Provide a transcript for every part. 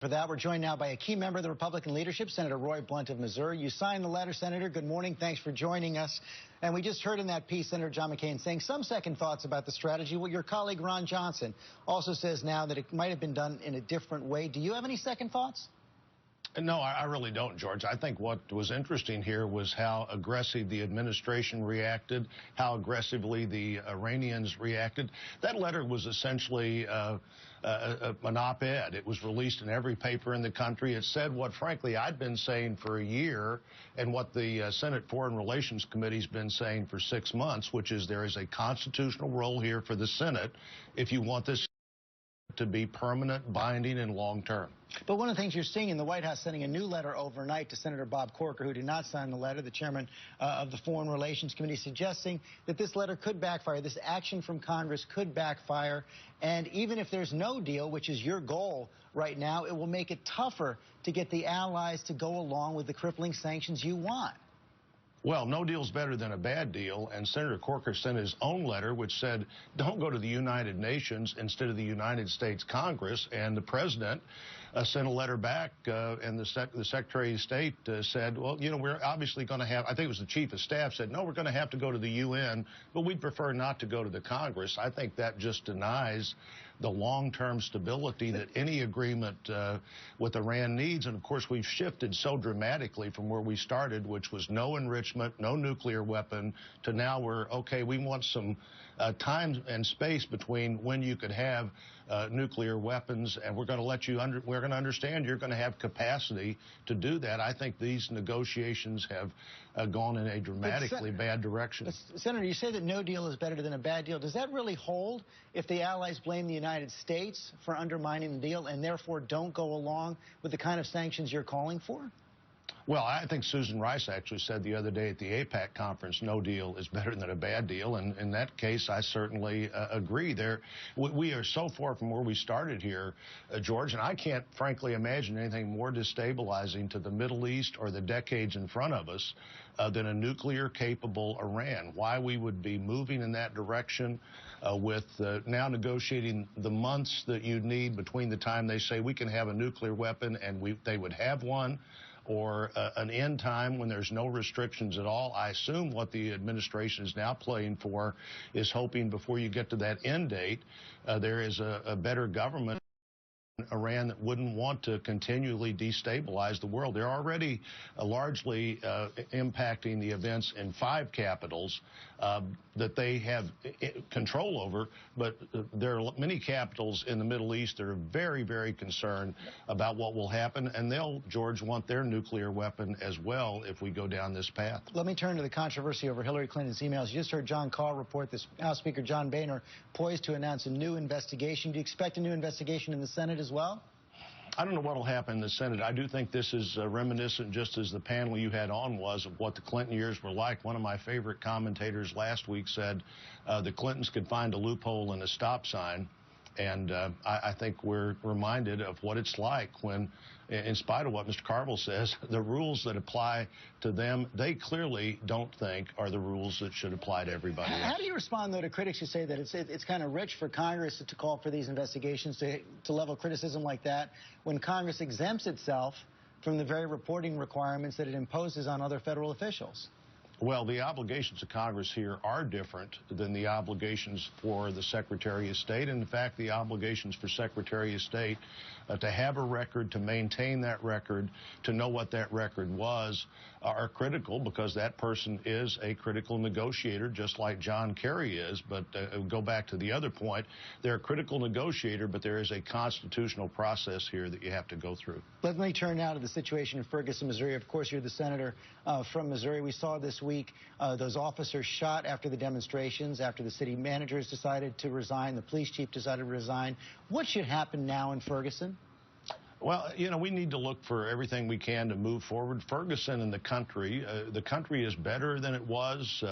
For that, we're joined now by a key member of the Republican leadership, Senator Roy Blunt of Missouri. You signed the letter, Senator. Good morning. Thanks for joining us. And we just heard in that piece Senator John McCain saying some second thoughts about the strategy. Well, your colleague Ron Johnson also says now that it might have been done in a different way. Do you have any second thoughts? No, I really don't, George. I think what was interesting here was how aggressive the administration reacted, how aggressively the Iranians reacted. That letter was essentially an op-ed. It was released in every paper in the country. It said what, frankly, I'd been saying for a year and what the Senate Foreign Relations Committee's been saying for 6 months, which is there is a constitutional role here for the Senate if you want this to be permanent, binding, and long-term. But one of the things you're seeing in the White House sending a new letter overnight to Senator Bob Corker, who did not sign the letter, the chairman of the Foreign Relations Committee, suggesting that this letter could backfire, this action from Congress could backfire, and even if there's no deal, which is your goal right now, it will make it tougher to get the allies to go along with the crippling sanctions you want. Well, no deal's better than a bad deal, and Senator Corker sent his own letter which said don't go to the United Nations instead of the United States Congress, and the president sent a letter back, and the Secretary of State said, well, you know, we're obviously going to have, I think it was the Chief of Staff said, no, we're going to have to go to the UN, but we'd prefer not to go to the Congress. I think that just denies the long-term stability that any agreement with Iran needs. And, of course, we've shifted so dramatically from where we started, which was no enrichment, no nuclear weapon, to now we're, okay, we want some time and space between when you could have nuclear weapons, and we're going to let you we're going to understand you're going to have capacity to do that. I think these negotiations have gone in a dramatically bad direction. Senator, you say that no deal is better than a bad deal. Does that really hold if the allies blame the United States for undermining the deal and therefore don't go along with the kind of sanctions you're calling for? Well, I think Susan Rice actually said the other day at the APAC conference, no deal is better than a bad deal. And in that case, I certainly agree. We are so far from where we started here, George, and I can't, frankly, imagine anything more destabilizing to the Middle East or the decades in front of us than a nuclear-capable Iran. Why we would be moving in that direction with now negotiating the months that you'd need between the time they say we can have a nuclear weapon and they would have one, or an end time when there's no restrictions at all. I assume what the administration is now playing for is hoping before you get to that end date, there is a better government in Iran that wouldn't want to continually destabilize the world. They're already largely impacting the events in 5 capitals that they have control over, but there are many capitals in the Middle East that are very, very concerned about what will happen, and they'll, George, want their nuclear weapon as well if we go down this path. Let me turn to the controversy over Hillary Clinton's emails. You just heard John Call report this House Speaker John Boehner poised to announce a new investigation. Do you expect a new investigation in the Senate as well? I don't know what will happen in the Senate. I do think this is reminiscent, just as the panel you had on was, of what the Clinton years were like. One of my favorite commentators last week said the Clintons could find a loophole in a stop sign. And I think we're reminded of what it's like when, in spite of what Mr. Carville says, the rules that apply to them, they clearly don't think are the rules that should apply to everybody else. How do you respond, though, to critics who say that it's kind of rich for Congress to call for these investigations, to level criticism like that, when Congress exempts itself from the very reporting requirements that it imposes on other federal officials? Well, the obligations of Congress here are different than the obligations for the Secretary of State. And in fact, the obligations for Secretary of State to have a record, to maintain that record, to know what that record was, are critical, because that person is a critical negotiator, just like John Kerry is. But go back to the other point, they're a critical negotiator, but there is a constitutional process here that you have to go through. Let me turn now to the situation in Ferguson, Missouri. Of course, you're the senator from Missouri. We saw this week those officers shot after the demonstrations, after the city managers decided to resign, the police chief decided to resign. What should happen now in Ferguson? Well, you know, we need to look for everything we can to move forward. Ferguson and the country is better than it was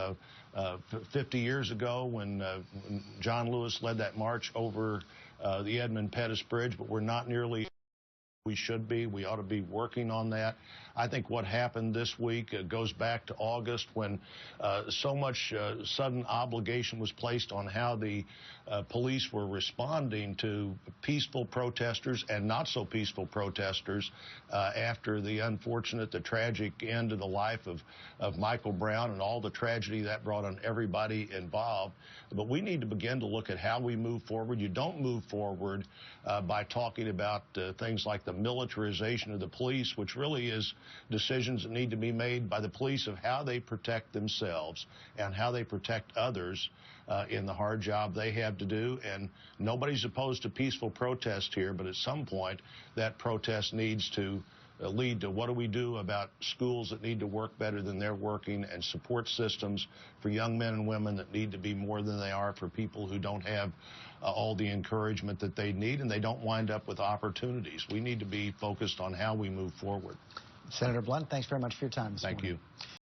50 years ago when John Lewis led that march over the Edmund Pettus Bridge, but we're not nearly we should be. We ought to be working on that. I think what happened this week goes back to August when so much sudden obligation was placed on how the police were responding to peaceful protesters and not so peaceful protesters after the unfortunate, the tragic end of the life of Michael Brown and all the tragedy that brought on everybody involved. But we need to begin to look at how we move forward. You don't move forward by talking about things like the militarization of the police, which really is decisions that need to be made by the police of how they protect themselves and how they protect others in the hard job they have to do. And nobody's opposed to peaceful protest here, but at some point that protest needs to lead to what do we do about schools that need to work better than they're working, and support systems for young men and women that need to be more than they are, for people who don't have all the encouragement that they need and they don't wind up with opportunities. We need to be focused on how we move forward. Senator Blunt, thanks very much for your time this morning. Thank you.